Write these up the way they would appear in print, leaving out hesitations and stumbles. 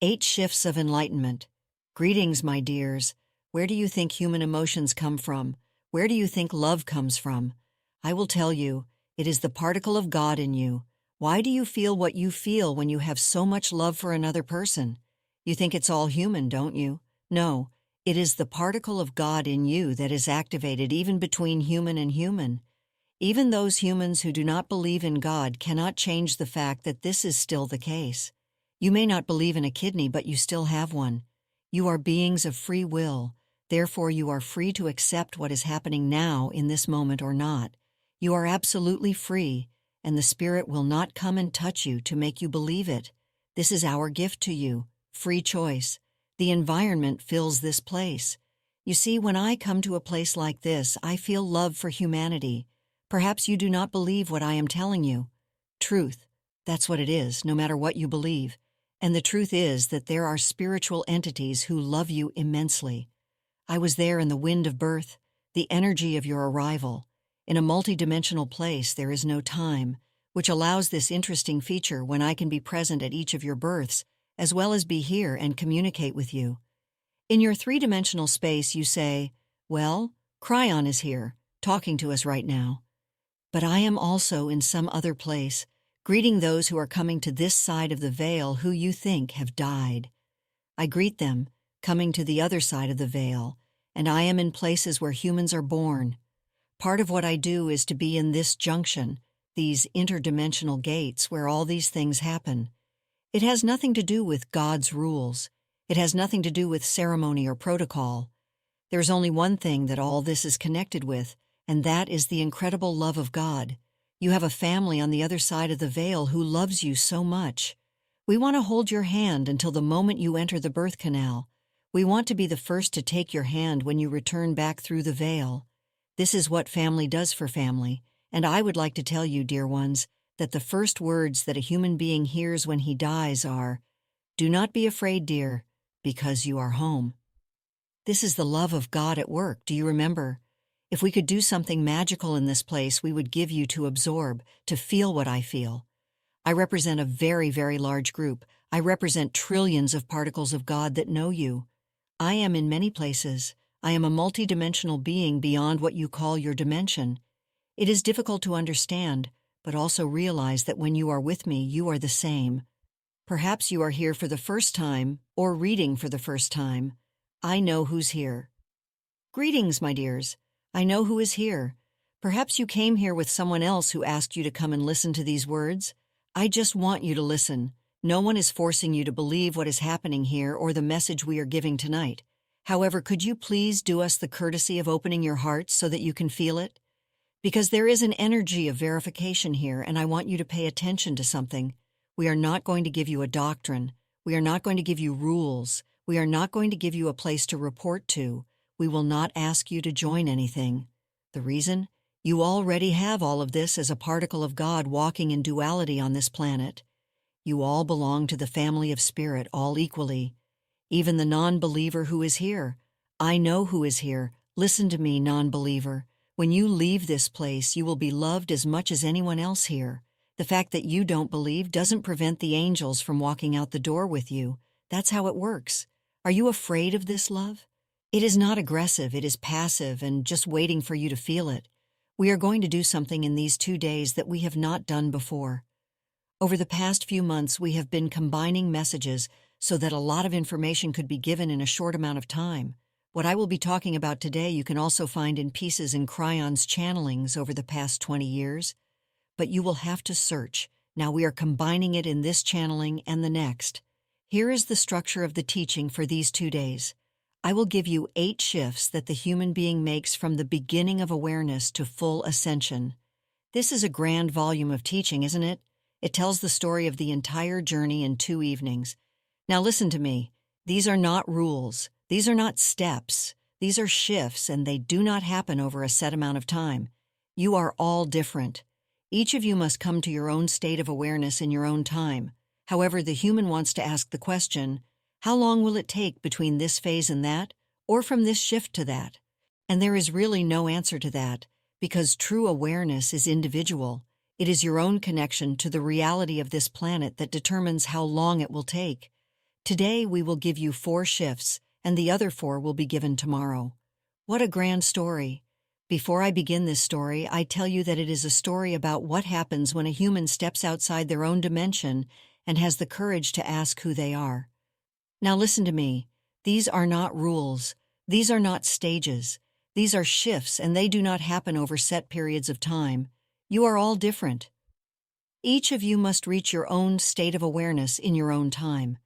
8 Shifts of Enlightenment. Greetings, my dears. Where do you think human emotions come from? Where do you think love comes from? I will tell you, it is the particle of God in you. Why do you feel what you feel when you have so much love for another person? You think it's all human, don't you? No, it is the particle of God in you that is activated even between human and human. Even those humans who do not believe in God cannot change the fact that this is still the case. You may not believe in a kidney, but you still have one. You are beings of free will, therefore you are free to accept what is happening now in this moment or not. You are absolutely free, and the Spirit will not come and touch you to make you believe it. This is our gift to you, free choice. The environment fills this place. You see, when I come to a place like this, I feel love for humanity. Perhaps you do not believe what I am telling you. Truth, that's what it is, no matter what you believe. And the truth is that there are spiritual entities who love you immensely. I was there in the wind of birth, the energy of your arrival. In a multidimensional place, there is no time, which allows this interesting feature when I can be present at each of your births, as well as be here and communicate with you. In your three-dimensional space, you say, well, Cryon is here, talking to us right now. But I am also in some other place, greeting those who are coming to this side of the veil who you think have died. I greet them, coming to the other side of the veil, and I am in places where humans are born. Part of what I do is to be in this junction, these interdimensional gates where all these things happen. It has nothing to do with God's rules. It has nothing to do with ceremony or protocol. There's only one thing that all this is connected with, and that is the incredible love of God. You have a family on the other side of the veil who loves you so much. We want to hold your hand until the moment you enter the birth canal. We want to be the first to take your hand when you return back through the veil. This is what family does for family, and I would like to tell you, dear ones, that the first words that a human being hears when he dies are, "Do not be afraid, dear, because you are home." This is the love of God at work, do you remember? If we could do something magical in this place, we would give you to absorb, to feel what I feel. I represent a very, very large group. I represent trillions of particles of God that know you. I am in many places. I am a multidimensional being beyond what you call your dimension. It is difficult to understand, but also realize that when you are with me, you are the same. Perhaps you are here for the first time, or reading for the first time. I know who's here. Greetings, my dears. I know who is here. Perhaps you came here with someone else who asked you to come and listen to these words. I just want you to listen. No one is forcing you to believe what is happening here or the message we are giving tonight. However, could you please do us the courtesy of opening your hearts so that you can feel it? Because there is an energy of verification here, and I want you to pay attention to something. We are not going to give you a doctrine. We are not going to give you rules. We are not going to give you a place to report to. We will not ask you to join anything. The reason? You already have all of this as a particle of God walking in duality on this planet. You all belong to the family of spirit, all equally. Even the non-believer who is here. I know who is here. Listen to me, non-believer. When you leave this place, you will be loved as much as anyone else here. The fact that you don't believe doesn't prevent the angels from walking out the door with you. That's how it works. Are you afraid of this love? It is not aggressive, it is passive and just waiting for you to feel it. We are going to do something in these 2 days that we have not done before. Over the past few months, we have been combining messages so that a lot of information could be given in a short amount of time. What I will be talking about today you can also find in pieces in Cryon's channelings over the past 20 years. But you will have to search. Now we are combining it in this channeling and the next. Here is the structure of the teaching for these 2 days. I will give you 8 shifts that the human being makes from the beginning of awareness to full ascension. This is a grand volume of teaching, isn't it? It tells the story of the entire journey in 2 evenings. Now listen to me. These are not rules. These are not steps. These are shifts, and they do not happen over a set amount of time. You are all different. Each of you must come to your own state of awareness in your own time. However, the human wants to ask the question, how long will it take between this phase and that, or from this shift to that? And there is really no answer to that, because true awareness is individual. It is your own connection to the reality of this planet that determines how long it will take. Today we will give you 4 shifts, and the other 4 will be given tomorrow. What a grand story! Before I begin this story, I tell you that it is a story about what happens when a human steps outside their own dimension and has the courage to ask who they are. Now listen to me. These are not rules. These are not stages. These are shifts, and they do not happen over set periods of time. You are all different. Each of you must reach your own state of awareness in your own time.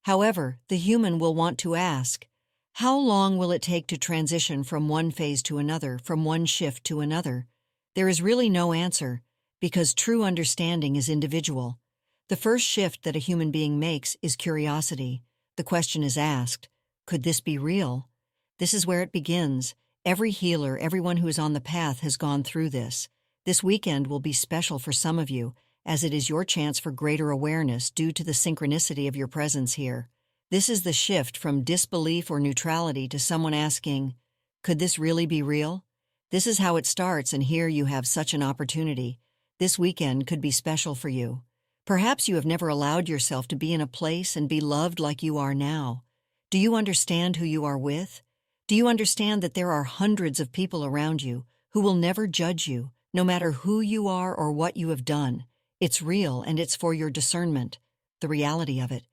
However, the human will want to ask, how long will it take to transition from one phase to another, from one shift to another? There is really no answer, because true understanding is individual. The first shift that a human being makes is curiosity. The question is asked, could this be real? This is where it begins. Every healer, everyone who is on the path has gone through this. This weekend will be special for some of you, as it is your chance for greater awareness due to the synchronicity of your presence here. This is the shift from disbelief or neutrality to someone asking, could this really be real? This is how it starts, and here you have such an opportunity. This weekend could be special for you. Perhaps you have never allowed yourself to be in a place and be loved like you are now. Do you understand who you are with? Do you understand that there are hundreds of people around you who will never judge you, no matter who you are or what you have done? It's real, and it's for your discernment, the reality of it.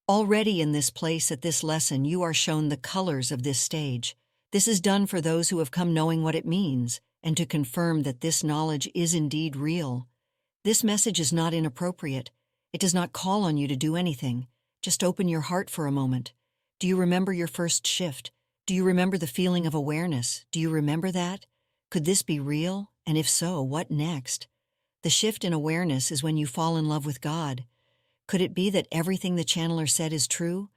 Already in this place at this lesson, you are shown the colors of this stage. This is done for those who have come knowing what it means, and to confirm that this knowledge is indeed real. This message is not inappropriate. It does not call on you to do anything. Just open your heart for a moment. Do you remember your first shift? Do you remember the feeling of awareness? Do you remember that? Could this be real? And if so, what next? The shift in awareness is when you fall in love with God. Could it be that everything the channeler said is true?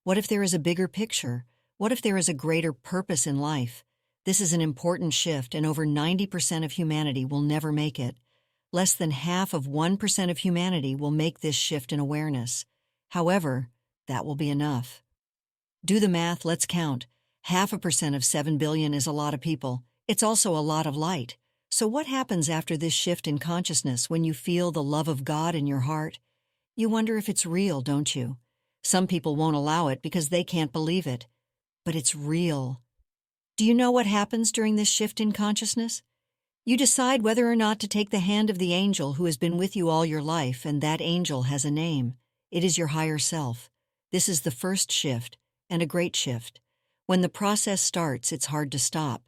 What if there is a bigger picture? What if there is a greater purpose in life? This is an important shift, and over 90% of humanity will never make it. Less than half of 1% of humanity will make this shift in awareness. However, that will be enough. Do the math, let's count. 0.5% of 7 billion is a lot of people. It's also a lot of light. So what happens after this shift in consciousness when you feel the love of God in your heart? You wonder if it's real, don't you? Some people won't allow it because they can't believe it. But it's real. Do you know what happens during this shift in consciousness? You decide whether or not to take the hand of the angel who has been with you all your life, and that angel has a name. It is your higher self. This is the first shift, and a great shift. When the process starts, it's hard to stop.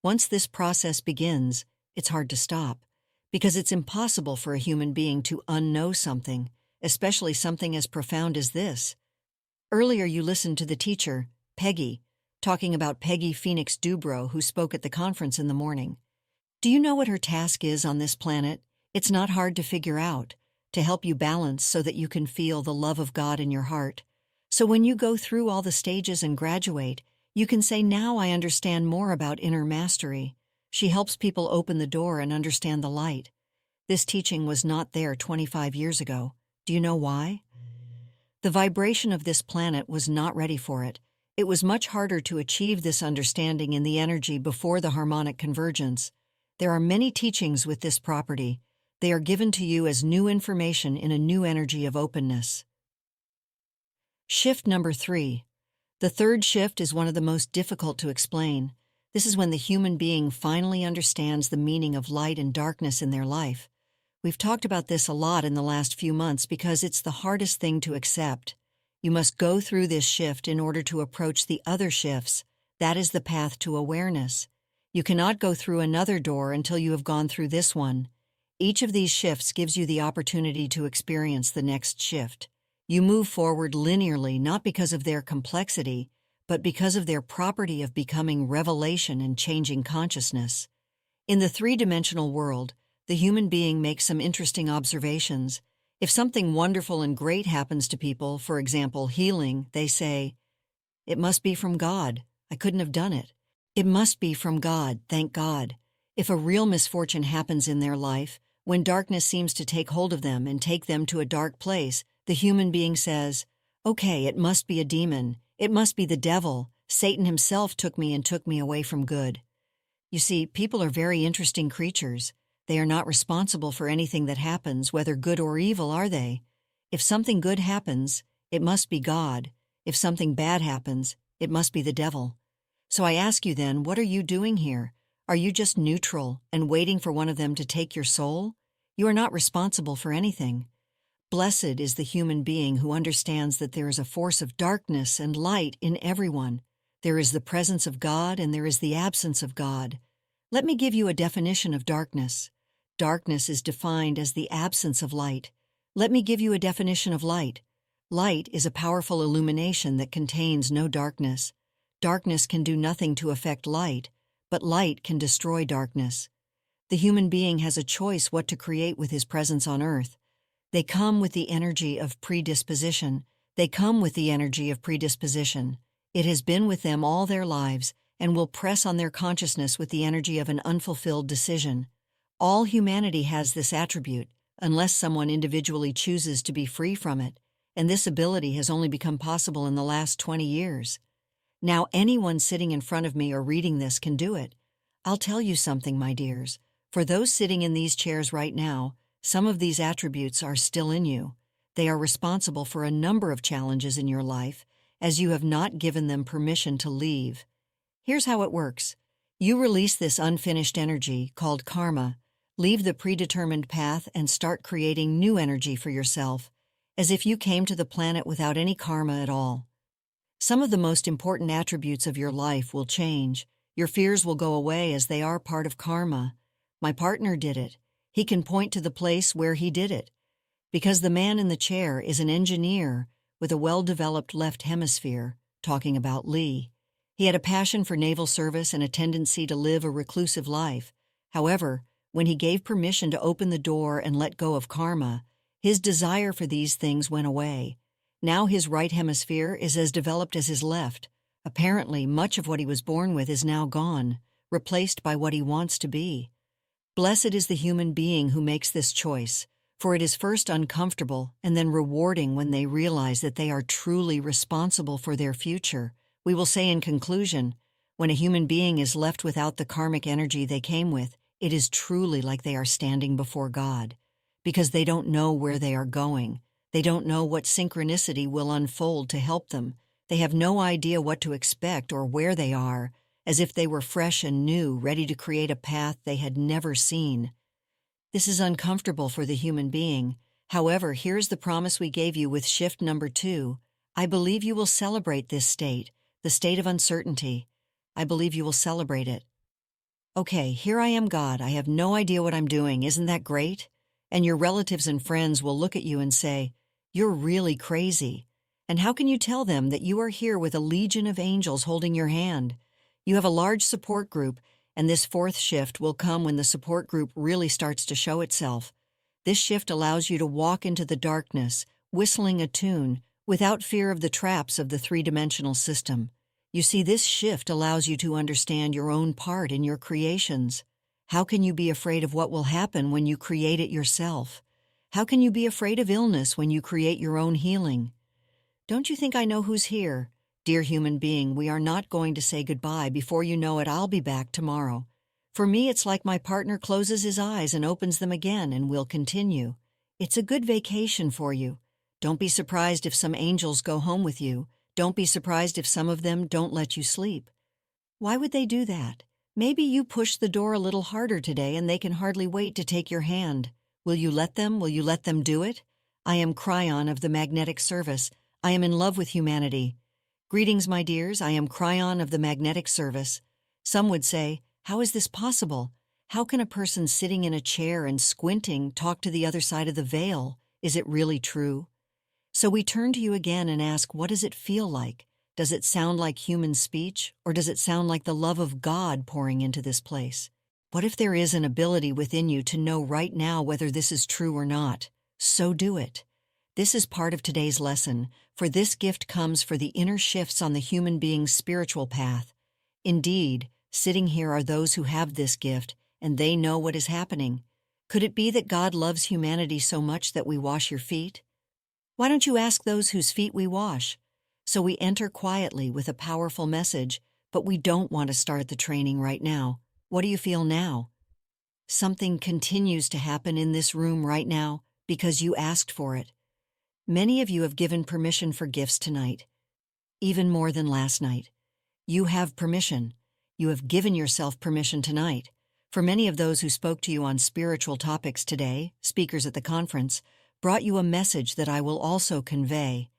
Once this process begins, it's hard to stop, because it's impossible for a human being to unknow something, especially something as profound as this. Earlier you listened to the teacher, Peggy, talking about Peggy Phoenix Dubrow, who spoke at the conference in the morning. Do you know what her task is on this planet? It's not hard to figure out, to help you balance so that you can feel the love of God in your heart. So when you go through all the stages and graduate, you can say, now I understand more about inner mastery. She helps people open the door and understand the light. This teaching was not there 25 years ago. Do you know why? The vibration of this planet was not ready for it. It was much harder to achieve this understanding in the energy before the harmonic convergence. There are many teachings with this property. They are given to you as new information in a new energy of openness. Shift number 3. The third shift is one of the most difficult to explain. This is when the human being finally understands the meaning of light and darkness in their life. We've talked about this a lot in the last few months because it's the hardest thing to accept. You must go through this shift in order to approach the other shifts. That is the path to awareness. You cannot go through another door until you have gone through this one. Each of these shifts gives you the opportunity to experience the next shift. You move forward linearly not because of their complexity, but because of their property of becoming revelation and changing consciousness. In the three-dimensional world, the human being makes some interesting observations. If something wonderful and great happens to people, for example, healing, they say, "It must be from God. I couldn't have done it. It must be from God, thank God." If a real misfortune happens in their life, when darkness seems to take hold of them and take them to a dark place, the human being says, "Okay, it must be a demon. It must be the devil. Satan himself took me and took me away from good." You see, people are very interesting creatures. They are not responsible for anything that happens, whether good or evil, are they? If something good happens, It must be God. If something bad happens, it must be the devil. So I ask you then, what are you doing here? Are you just neutral and waiting for one of them to take your soul? You are not responsible for anything. Blessed is the human being who understands that there is a force of darkness and light in everyone. There is the presence of God and there is the absence of God. Let me give you a definition of darkness. Darkness is defined as the absence of light. Let me give you a definition of light. Light is a powerful illumination that contains no darkness. Darkness can do nothing to affect light, but light can destroy darkness. The human being has a choice what to create with his presence on earth. They come with the energy of predisposition. It has been with them all their lives and will press on their consciousness with the energy of an unfulfilled decision. All humanity has this attribute, unless someone individually chooses to be free from it, and this ability has only become possible in the last 20 years. Now anyone sitting in front of me or reading this can do it. I'll tell you something, my dears. For those sitting in these chairs right now, some of these attributes are still in you. They are responsible for a number of challenges in your life, as you have not given them permission to leave. Here's how it works. You release this unfinished energy, called karma, leave the predetermined path and start creating new energy for yourself, as if you came to the planet without any karma at all. Some of the most important attributes of your life will change. Your fears will go away as they are part of karma. My partner did it. He can point to the place where he did it. Because the man in the chair is an engineer with a well-developed left hemisphere, talking about Lee. He had a passion for naval service and a tendency to live a reclusive life. However, when he gave permission to open the door and let go of karma, his desire for these things went away. Now his right hemisphere is as developed as his left. Apparently, much of what he was born with is now gone, replaced by what he wants to be. Blessed is the human being who makes this choice, for it is first uncomfortable and then rewarding when they realize that they are truly responsible for their future. We will say in conclusion, when a human being is left without the karmic energy they came with, it is truly like they are standing before God, because they don't know where they are going. They don't know what synchronicity will unfold to help them. They have no idea what to expect or where they are, as if they were fresh and new, ready to create a path they had never seen. This is uncomfortable for the human being. However, here's the promise we gave you with shift number 2. I believe you will celebrate this state, the state of uncertainty. I believe you will celebrate it. Okay, here I am, God. I have no idea what I'm doing. Isn't that great? And your relatives and friends will look at you and say, you're really crazy. And how can you tell them that you are here with a legion of angels holding your hand? You have a large support group, and this 4th shift will come when the support group really starts to show itself. This shift allows you to walk into the darkness, whistling a tune, without fear of the traps of the 3-dimensional system. You see, this shift allows you to understand your own part in your creations. How can you be afraid of what will happen when you create it yourself? How can you be afraid of illness when you create your own healing? Don't you think I know who's here? Dear human being, we are not going to say goodbye. Before you know it, I'll be back tomorrow. For me, it's like my partner closes his eyes and opens them again, and we'll continue. It's a good vacation for you. Don't be surprised if some angels go home with you. Don't be surprised if some of them don't let you sleep. Why would they do that? Maybe you push the door a little harder today and they can hardly wait to take your hand. Will you let them? Will you let them do it? I am Cryon of the Magnetic Service. I am in love with humanity. Greetings, my dears. I am Cryon of the Magnetic Service. Some would say, how is this possible? How can a person sitting in a chair and squinting talk to the other side of the veil? Is it really true? So we turn to you again and ask, what does it feel like? Does it sound like human speech, or does it sound like the love of God pouring into this place? What if there is an ability within you to know right now whether this is true or not? So do it. This is part of today's lesson, for this gift comes for the inner shifts on the human being's spiritual path. Indeed, sitting here are those who have this gift, and they know what is happening. Could it be that God loves humanity so much that we wash your feet? Why don't you ask those whose feet we wash? So we enter quietly with a powerful message, but we don't want to start the training right now. What do you feel now? Something continues to happen in this room right now because you asked for it. Many of you have given permission for gifts tonight, even more than last night. You have permission. You have given yourself permission tonight. For many of those who spoke to you on spiritual topics today, speakers at the conference, brought you a message that I will also convey.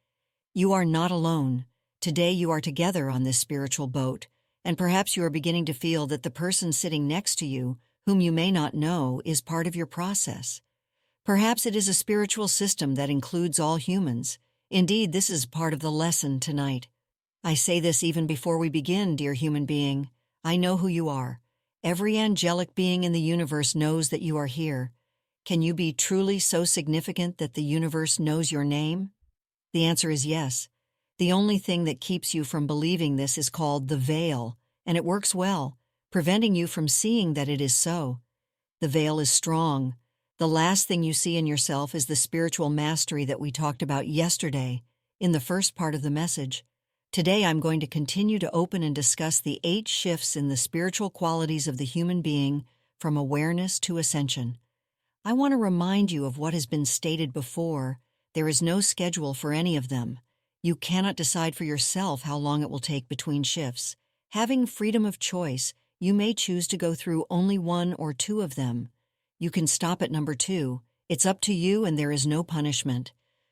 You are not alone. Today you are together on this spiritual boat, and perhaps you are beginning to feel that the person sitting next to you, whom you may not know, is part of your process. Perhaps it is a spiritual system that includes all humans. Indeed, this is part of the lesson tonight. I say this even before we begin, dear human being. I know who you are. Every angelic being in the universe knows that you are here. Can you be truly so significant that the universe knows your name? The answer is yes. The only thing that keeps you from believing this is called the veil, and it works well, preventing you from seeing that it is so. The veil is strong. The last thing you see in yourself is the spiritual mastery that we talked about yesterday in the first part of the message. Today I'm going to continue to open and discuss the 8 shifts in the spiritual qualities of the human being from awareness to ascension. I want to remind you of what has been stated before. There is no schedule for any of them. You cannot decide for yourself how long it will take between shifts. Having freedom of choice, you may choose to go through only 1 or 2 of them. You can stop at number 2. It's up to you, and there is no punishment.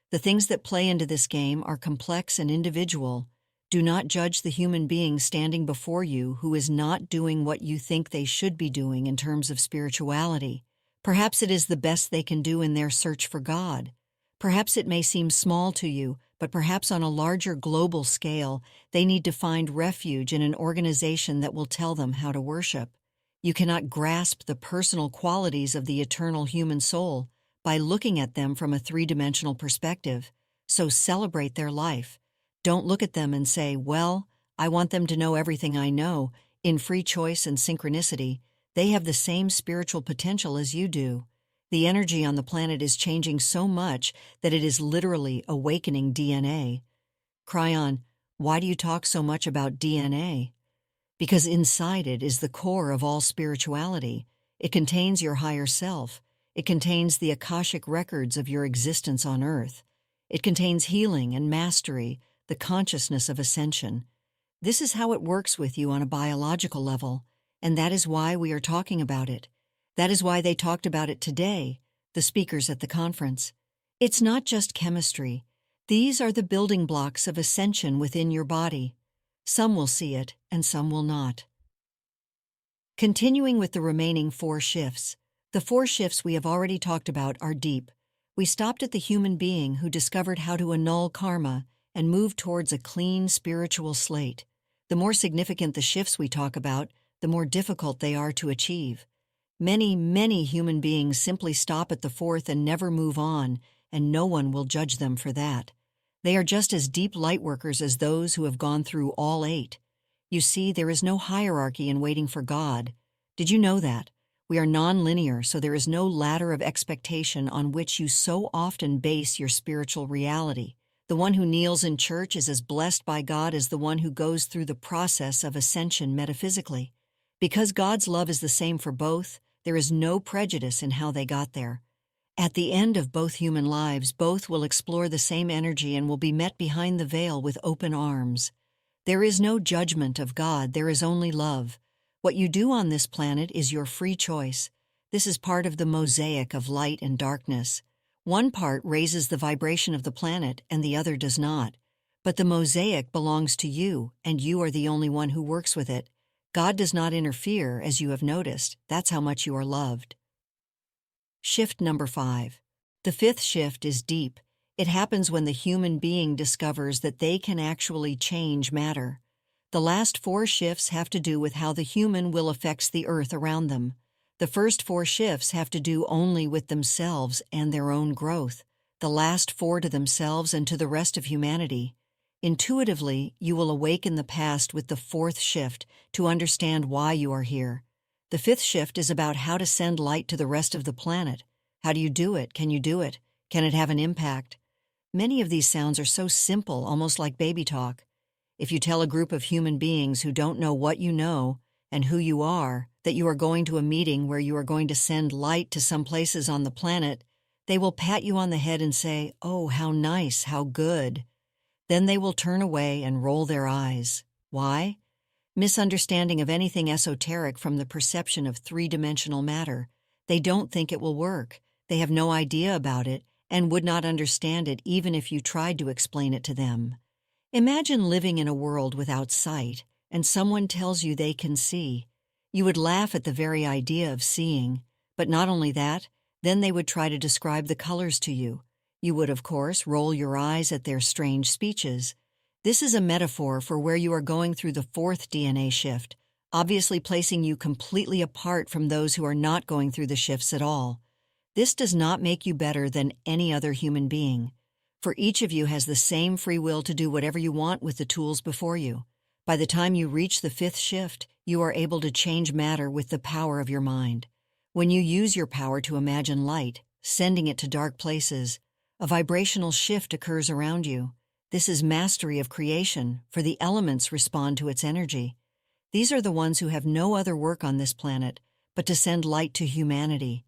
The things that play into this game are complex and individual. Do not judge the human being standing before you who is not doing what you think they should be doing in terms of spirituality. Perhaps it is the best they can do in their search for God. Perhaps it may seem small to you, but perhaps on a larger global scale, they need to find refuge in an organization that will tell them how to worship. You cannot grasp the personal qualities of the eternal human soul by looking at them from a 3-dimensional perspective. So celebrate their life. Don't look at them and say, well, I want them to know everything I know. In free choice and synchronicity, they have the same spiritual potential as you do. The energy on the planet is changing so much that it is literally awakening DNA. Cryon, why do you talk so much about DNA? Because inside it is the core of all spirituality. It contains your higher self. It contains the Akashic records of your existence on Earth. It contains healing and mastery, the consciousness of ascension. This is how it works with you on a biological level, and that is why we are talking about it. That is why they talked about it today, the speakers at the conference. It's not just chemistry. These are the building blocks of ascension within your body. Some will see it, and some will not. Continuing with the remaining 4 shifts. The 4 shifts we have already talked about are deep. We stopped at the human being who discovered how to annul karma and move towards a clean spiritual slate. The more significant the shifts we talk about, the more difficult they are to achieve. Many human beings simply stop at the 4th and never move on, and no one will judge them for that. They are just as deep lightworkers as those who have gone through all 8. You see, there is no hierarchy in waiting for God. Did you know that? We are non-linear, so there is no ladder of expectation on which you so often base your spiritual reality. The one who kneels in church is as blessed by God as the one who goes through the process of ascension metaphysically. Because God's love is the same for both, there is no prejudice in how they got there. At the end of both human lives, both will explore the same energy and will be met behind the veil with open arms. There is no judgment of God, there is only love. What you do on this planet is your free choice. This is part of the mosaic of light and darkness. One part raises the vibration of the planet and the other does not. But the mosaic belongs to you, and you are the only one who works with it. God does not interfere, as you have noticed. That's how much you are loved. Shift number 5. The 5th shift is deep. It happens when the human being discovers that they can actually change matter. The last 4 shifts have to do with how the human will affects the earth around them. The first 4 shifts have to do only with themselves and their own growth. The last 4 to themselves and to the rest of humanity. Intuitively, you will awaken the past with the 4th shift to understand why you are here. The 5th shift is about how to send light to the rest of the planet. How do you do it? Can you do it? Can it have an impact? Many of these sounds are so simple, almost like baby talk. If you tell a group of human beings who don't know what you know and who you are, that you are going to a meeting where you are going to send light to some places on the planet, They will pat you on the head and say, "Oh, how nice, how good." Then they will turn away and roll their eyes. Why? Misunderstanding of anything esoteric from the perception of three-dimensional matter. They don't think it will work. They have no idea about it and would not understand it even if you tried to explain it to them. Imagine living in a world without sight, and someone tells you they can see. You would laugh at the very idea of seeing. But not only that, then they would try to describe the colors to you. You would, of course, roll your eyes at their strange speeches. This is a metaphor for where you are going through the fourth DNA shift, obviously placing you completely apart from those who are not going through the shifts at all. This does not make you better than any other human being, for each of you has the same free will to do whatever you want with the tools before you. By the time you reach the fifth shift, you are able to change matter with the power of your mind. When you use your power to imagine light, sending it to dark places, a vibrational shift occurs around you. This is mastery of creation, for the elements respond to its energy. These are the ones who have no other work on this planet but to send light to humanity.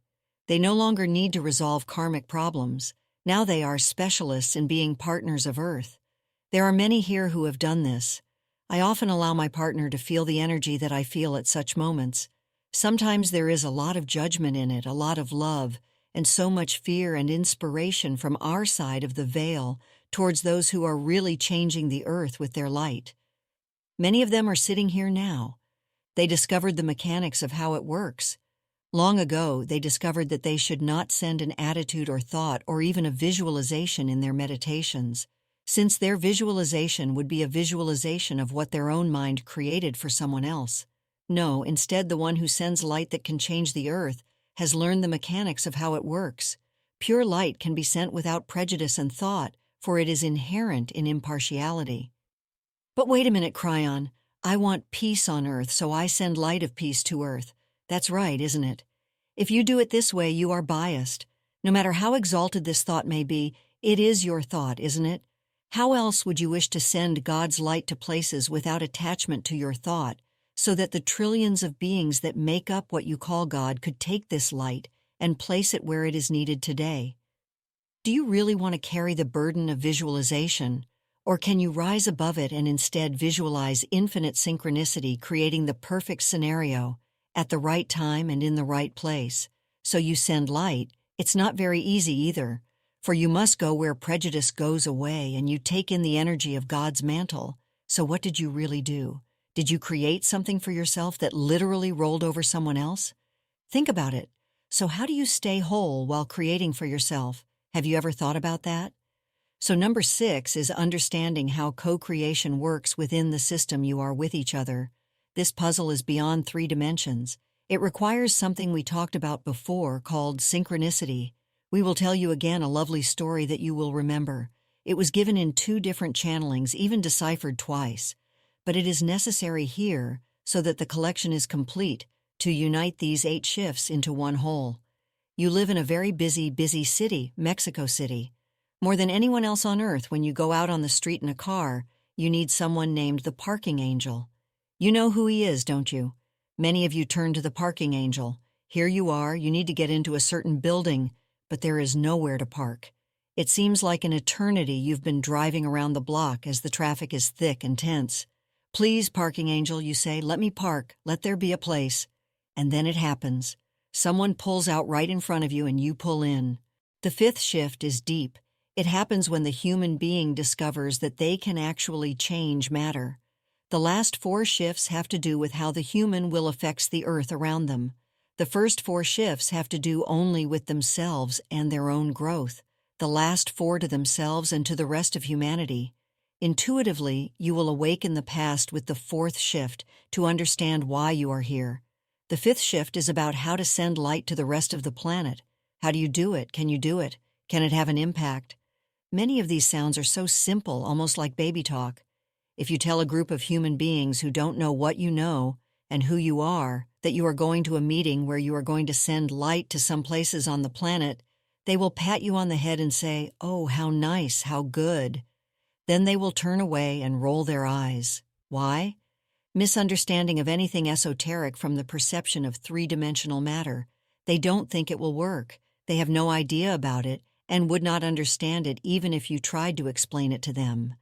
They no longer need to resolve karmic problems. Now they are specialists in being partners of Earth. There are many here who have done this. I often allow my partner to feel the energy that I feel at such moments. Sometimes there is a lot of judgment in it, a lot of love, and so much fear and inspiration from our side of the veil towards those who are really changing the earth with their light. Many of them are sitting here now. They discovered the mechanics of how it works. Long ago, they discovered that they should not send an attitude or thought or even a visualization in their meditations, since their visualization would be a visualization of what their own mind created for someone else. No, instead, the one who sends light that can change the earth has learned the mechanics of how it works. Pure light can be sent without prejudice and thought, for it is inherent in impartiality. But wait a minute, Cryon. I want peace on earth, so I send light of peace to earth. That's right, isn't it? If you do it this way, you are biased. No matter how exalted this thought may be, it is your thought, isn't it? How else would you wish to send God's light to places without attachment to your thought, so that the trillions of beings that make up what you call God could take this light and place it where it is needed today? Do you really want to carry the burden of visualization, or can you rise above it and instead visualize infinite synchronicity, creating the perfect scenario at the right time and in the right place? So you send light. It's not very easy either, for you must go where prejudice goes away and you take in the energy of God's mantle. So what did you really do? Did you create something for yourself that literally rolled over someone else? Think about it. So how do you stay whole while creating for yourself? Have you ever thought about that? So number 6 is understanding how co-creation works within the system you are with each other. This puzzle is beyond 3 dimensions. It requires something we talked about before called synchronicity. We will tell you again a lovely story that you will remember. It was given in 2 different channelings, even deciphered twice. But it is necessary here, so that the collection is complete, to unite these 8 shifts into one whole. You live in a very busy city, Mexico City. More than anyone else on earth, when you go out on the street in a car, you need someone named the parking angel. You know who he is, don't you? Many of you turn to the parking angel. Here you are, you need to get into a certain building, but there is nowhere to park. It seems like an eternity you've been driving around the block as the traffic is thick and tense. Please, parking angel, you say, let me park, let there be a place. And then it happens. Someone pulls out right in front of you and you pull in. The 5th shift is deep. It happens when the human being discovers that they can actually change matter. The last 4 shifts have to do with how the human will affect the earth around them. The first 4 shifts have to do only with themselves and their own growth. The last 4 to themselves and to the rest of humanity. Intuitively, you will awaken the past with the 4th shift to understand why you are here. The 5th shift is about how to send light to the rest of the planet. How do you do it? Can you do it? Can it have an impact? Many of these sounds are so simple, almost like baby talk. If you tell a group of human beings who don't know what you know and who you are, that you are going to a meeting where you are going to send light to some places on the planet, they will pat you on the head and say, "Oh, how nice, how good." Then they will turn away and roll their eyes. Why? Misunderstanding of anything esoteric from the perception of 3-dimensional matter. They don't think it will work. They have no idea about it and would not understand it even if you tried to explain it to them.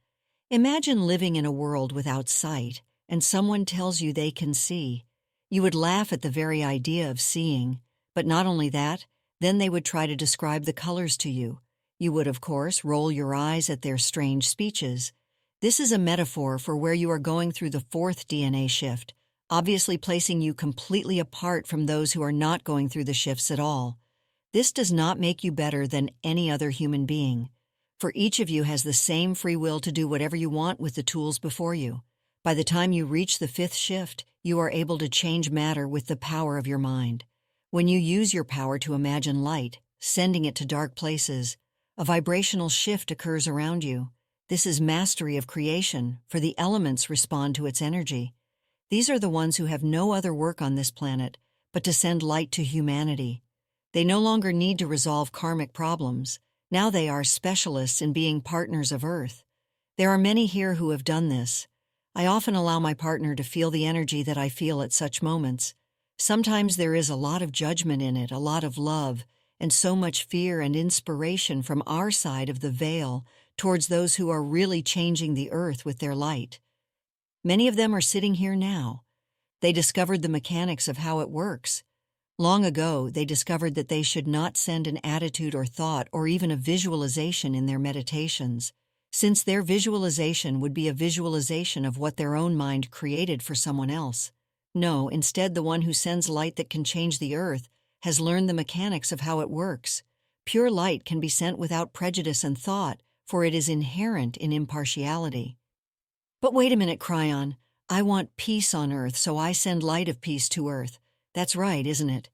Imagine living in a world without sight, and someone tells you they can see. You would laugh at the very idea of seeing. But not only that, then they would try to describe the colors to you. You would, of course, roll your eyes at their strange speeches. This is a metaphor for where you are going through the fourth DNA shift, obviously placing you completely apart from those who are not going through the shifts at all. This does not make you better than any other human being, for each of you has the same free will to do whatever you want with the tools before you. By the time you reach the fifth shift, you are able to change matter with the power of your mind. When you use your power to imagine light, sending it to dark places, a vibrational shift occurs around you. This is mastery of creation, for the elements respond to its energy. These are the ones who have no other work on this planet but to send light to humanity. They no longer need to resolve karmic problems. Now they are specialists in being partners of Earth. There are many here who have done this. I often allow my partner to feel the energy that I feel at such moments. Sometimes there is a lot of judgment in it, a lot of love, and so much fear and inspiration from our side of the veil towards those who are really changing the earth with their light. Many of them are sitting here now. They discovered the mechanics of how it works. Long ago, they discovered that they should not send an attitude or thought or even a visualization in their meditations, since their visualization would be a visualization of what their own mind created for someone else. No, instead, the one who sends light that can change the earth has learned the mechanics of how it works. Pure light can be sent without prejudice and thought, for it is inherent in impartiality. But wait a minute, Cryon. I want peace on earth, so I send light of peace to earth. That's right, isn't it?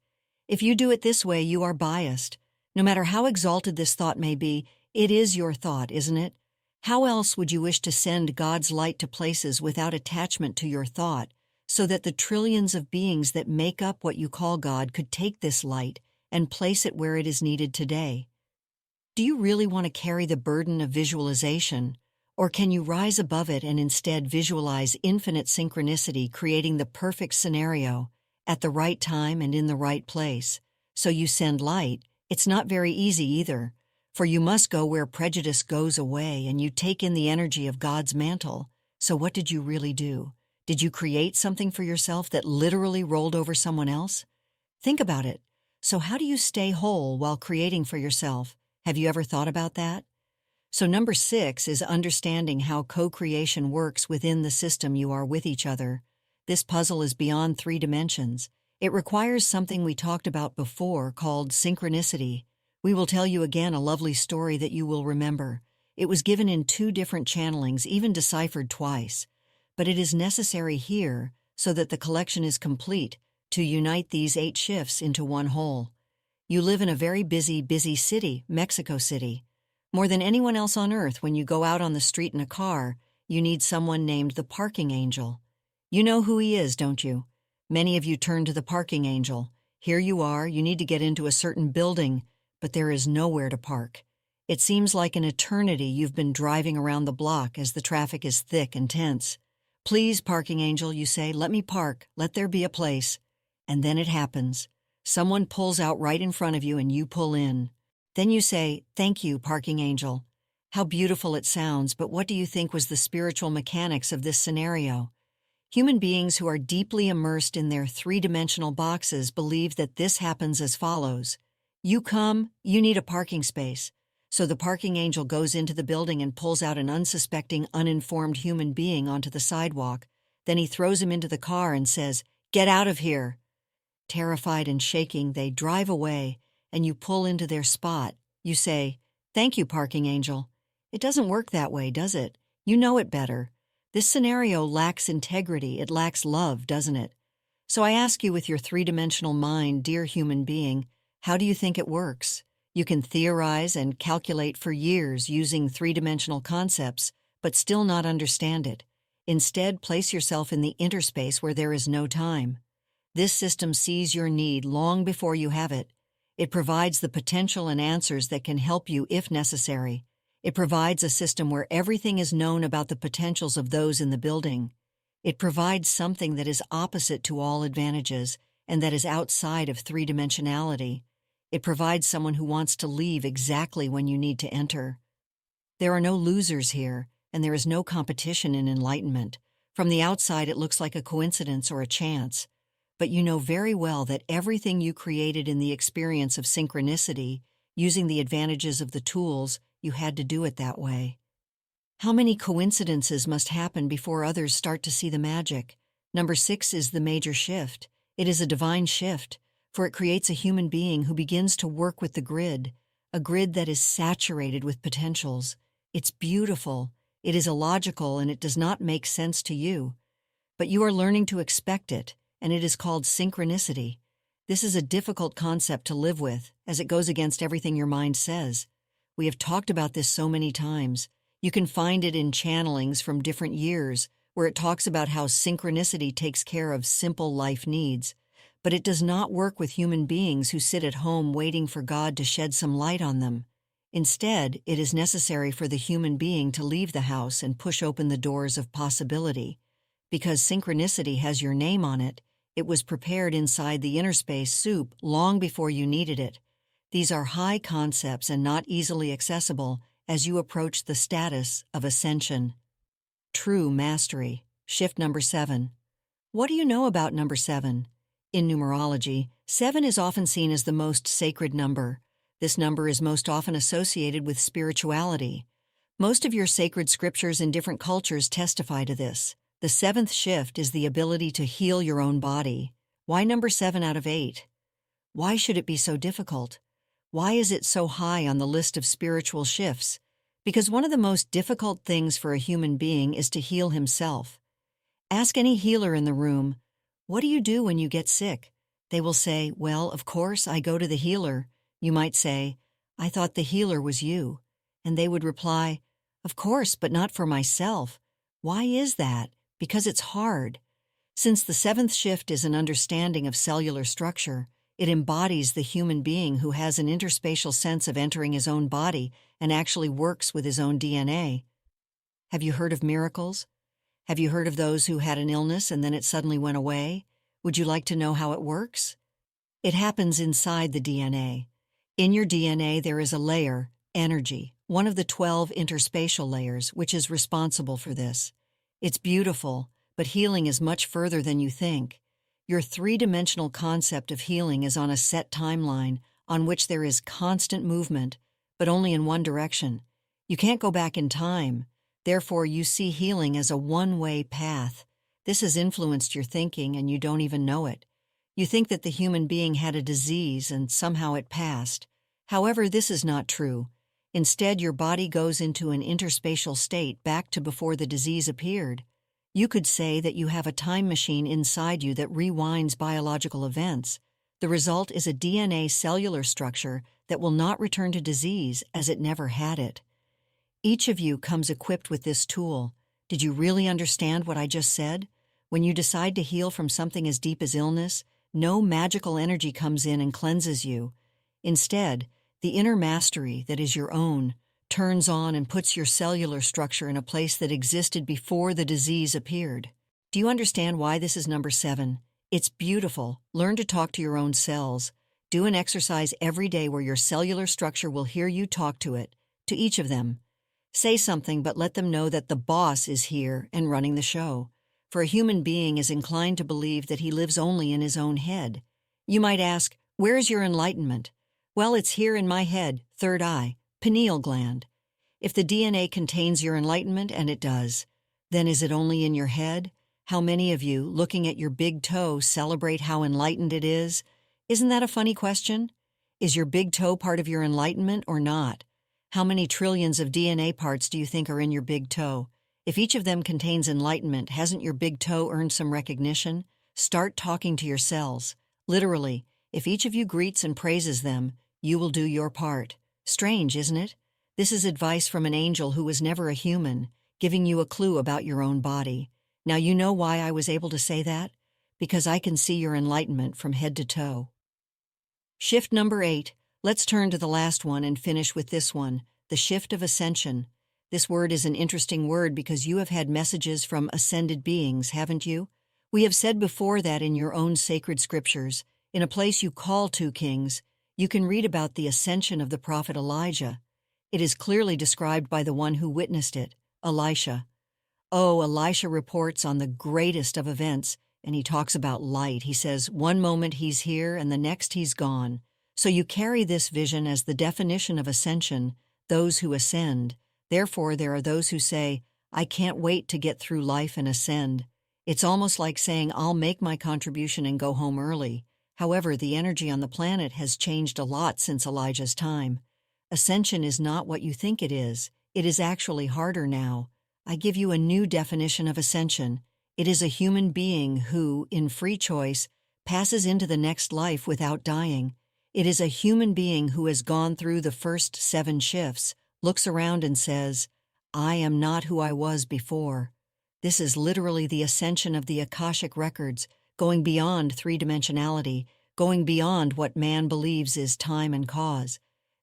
If you do it this way, you are biased. No matter how exalted this thought may be, it is your thought, isn't it? How else would you wish to send God's light to places without attachment to your thought, so that the trillions of beings that make up what you call God could take this light and place it where it is needed today? Do you really want to carry the burden of visualization, or can you rise above it and instead visualize infinite synchronicity, creating the perfect scenario at the right time and in the right place? So you send light. It's not very easy either, for you must go where prejudice goes away and you take in the energy of God's mantle. So what did you really do? Did you create something for yourself that literally rolled over someone else? Think about it. So how do you stay whole while creating for yourself? Have you ever thought about that? So number 6 is understanding how co-creation works within the system you are with each other. This puzzle is beyond 3 dimensions. It requires something we talked about before called synchronicity. We will tell you again a lovely story that you will remember. It was given in 2 different channelings, even deciphered twice. But it is necessary here, so that the collection is complete, to unite these 8 shifts into one whole. You live in a very busy city, Mexico City. More than anyone else on earth, when you go out on the street in a car, you need someone named the parking angel. You know who he is, don't you? Many of you turn to the parking angel. Here you are, you need to get into a certain building, but there is nowhere to park. It seems like an eternity you've been driving around the block as the traffic is thick and tense. Please, parking angel, you say, let me park, let there be a place. And then it happens. Someone pulls out right in front of you and you pull in. Then you say, thank you, parking angel. How beautiful it sounds, but what do you think was the spiritual mechanics of this scenario? Human beings who are deeply immersed in their 3-dimensional boxes believe that this happens as follows. You come, you need a parking space. So the parking angel goes into the building and pulls out an unsuspecting, uninformed human being onto the sidewalk. Then he throws him into the car and says, get out of here. Terrified and shaking, they drive away, and you pull into their spot. You say, thank you, parking angel. It doesn't work that way, does it? You know it better. This scenario lacks integrity, it lacks love, doesn't it? So I ask you with your 3-dimensional mind, dear human being, how do you think it works? You can theorize and calculate for years using 3-dimensional concepts, but still not understand it. Instead, place yourself in the interspace where there is no time. This system sees your need long before you have it. It provides the potential and answers that can help you if necessary. It provides a system where everything is known about the potentials of those in the building. It provides something that is opposite to all advantages and that is outside of 3-dimensionality. It provides someone who wants to leave exactly when you need to enter. There are no losers here, and there is no competition in enlightenment. From the outside, it looks like a coincidence or a chance, but you know very well that everything you created in the experience of synchronicity, using the advantages of the tools, you had to do it that way. How many coincidences must happen before others start to see the magic? Number 6 is the major shift. It is a divine shift, for it creates a human being who begins to work with the grid, a grid that is saturated with potentials. It's beautiful, it is illogical, and it does not make sense to you. But you are learning to expect it, and it is called synchronicity. This is a difficult concept to live with, as it goes against everything your mind says. We have talked about this so many times. You can find it in channelings from different years, where it talks about how synchronicity takes care of simple life needs. But it does not work with human beings who sit at home waiting for God to shed some light on them. Instead, it is necessary for the human being to leave the house and push open the doors of possibility. Because synchronicity has your name on it, it was prepared inside the inner space soup long before you needed it. These are high concepts and not easily accessible as you approach the status of ascension. True mastery. Shift number 7. What do you know about number 7? In numerology, 7 is often seen as the most sacred number. This number is most often associated with spirituality. Most of your sacred scriptures in different cultures testify to this. The 7th shift is the ability to heal your own body. Why number 7 out of 8? Why should it be so difficult? Why is it so high on the list of spiritual shifts? Because one of the most difficult things for a human being is to heal himself. Ask any healer in the room, what do you do when you get sick? They will say, well, of course, I go to the healer. You might say, I thought the healer was you. And they would reply, of course, but not for myself. Why is that? Because it's hard. Since the 7th shift is an understanding of cellular structure, it embodies the human being who has an interspatial sense of entering his own body and actually works with his own DNA. Have you heard of miracles? Have you heard of those who had an illness and then it suddenly went away? Would you like to know how it works? It happens inside the DNA. In your DNA there is a layer, energy, one of the 12 interspatial layers, which is responsible for this. It's beautiful, but healing is much further than you think. Your 3-dimensional concept of healing is on a set timeline on which there is constant movement, but only in one direction. You can't go back in time. Therefore, you see healing as a one-way path. This has influenced your thinking and you don't even know it. You think that the human being had a disease and somehow it passed. However, this is not true. Instead, your body goes into an interspatial state back to before the disease appeared. You could say that you have a time machine inside you that rewinds biological events. The result is a DNA cellular structure that will not return to disease as it never had it. Each of you comes equipped with this tool. Did you really understand what I just said? When you decide to heal from something as deep as illness, no magical energy comes in and cleanses you. Instead, the inner mastery that is your own turns on and puts your cellular structure in a place that existed before the disease appeared. Do you understand why this is number 7? It's beautiful. Learn to talk to your own cells. Do an exercise every day where your cellular structure will hear you talk to it, to each of them. Say something, but let them know that the boss is here and running the show. For a human being is inclined to believe that he lives only in his own head. You might ask, where is your enlightenment? Well, it's here in my head, third eye, pineal gland. If the DNA contains your enlightenment, and it does, then is it only in your head? How many of you, looking at your big toe, celebrate how enlightened it is? Isn't that a funny question? Is your big toe part of your enlightenment or not? How many trillions of DNA parts do you think are in your big toe? If each of them contains enlightenment, hasn't your big toe earned some recognition? Start talking to your cells. Literally, if each of you greets and praises them, you will do your part. Strange, isn't it? This is advice from an angel who was never a human, giving you a clue about your own body. Now you know why I was able to say that? Because I can see your enlightenment from head to toe. Shift number 8. Let's turn to the last one and finish with this one, the shift of ascension. This word is an interesting word because you have had messages from ascended beings, haven't you? We have said before that in your own sacred scriptures, in a place you call two kings, You can read about the ascension of the prophet Elijah. It is clearly described by the one who witnessed it, Elisha. Oh, Elisha reports on the greatest of events, and he talks about light. He says, one moment he's here and the next he's gone. So you carry this vision as the definition of ascension, those who ascend. Therefore, there are those who say, I can't wait to get through life and ascend. It's almost like saying, I'll make my contribution and go home early. However, the energy on the planet has changed a lot since Elijah's time. Ascension is not what you think it is. It is actually harder now. I give you a new definition of ascension. It is a human being who, in free choice, passes into the next life without dying. It is a human being who has gone through the first 7 shifts, looks around and says, I am not who I was before. This is literally the ascension of the Akashic records, going beyond 3-dimensionality, going beyond what man believes is time and cause.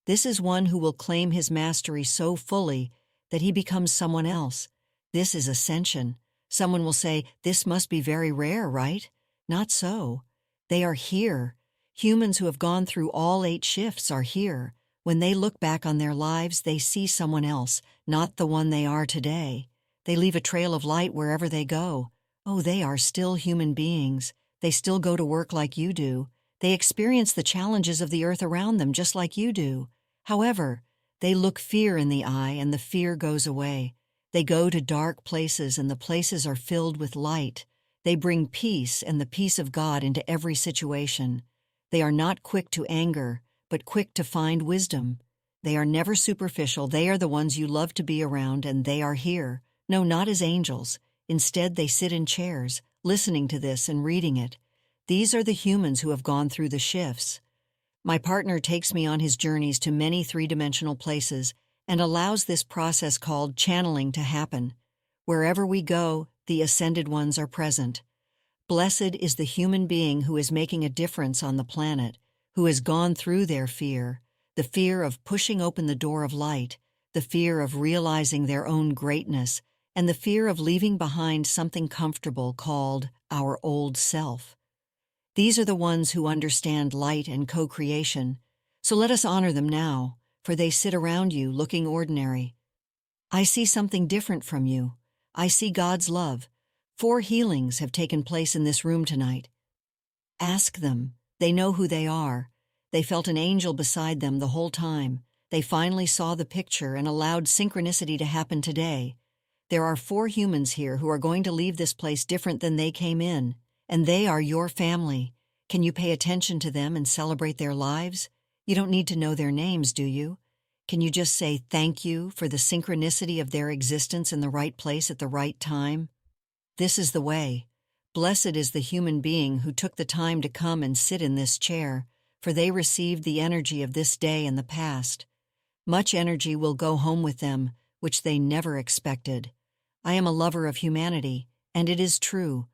This is one who will claim his mastery so fully that he becomes someone else. This is ascension. Someone will say, this must be very rare, right? Not so. They are here. Humans who have gone through all 8 shifts are here. When they look back on their lives, they see someone else, not the one they are today. They leave a trail of light wherever they go. Oh, they are still human beings. They still go to work like you do. They experience the challenges of the earth around them just like you do. However, they look fear in the eye and the fear goes away. They go to dark places and the places are filled with light. They bring peace and the peace of God into every situation. They are not quick to anger, but quick to find wisdom. They are never superficial. They are the ones you love to be around, and they are here. No, not as angels. Instead, they sit in chairs, listening to this and reading it. These are the humans who have gone through the shifts. My partner takes me on his journeys to many 3-dimensional places and allows this process called channeling to happen. Wherever we go, the ascended ones are present. Blessed is the human being who is making a difference on the planet, who has gone through their fear, the fear of pushing open the door of light, the fear of realizing their own greatness, and the fear of leaving behind something comfortable called our old self. These are the ones who understand light and co-creation, so let us honor them now, for they sit around you looking ordinary. I see something different from you. I see God's love. 4 healings have taken place in this room tonight. Ask them. They know who they are. They felt an angel beside them the whole time. They finally saw the picture and allowed synchronicity to happen today. There are 4 humans here who are going to leave this place different than they came in, and they are your family. Can you pay attention to them and celebrate their lives? You don't need to know their names, do you? Can you just say thank you for the synchronicity of their existence in the right place at the right time? This is the way. Blessed is the human being who took the time to come and sit in this chair, for they received the energy of this day in the past. Much energy will go home with them, which they never expected. I am a lover of humanity, and it is true.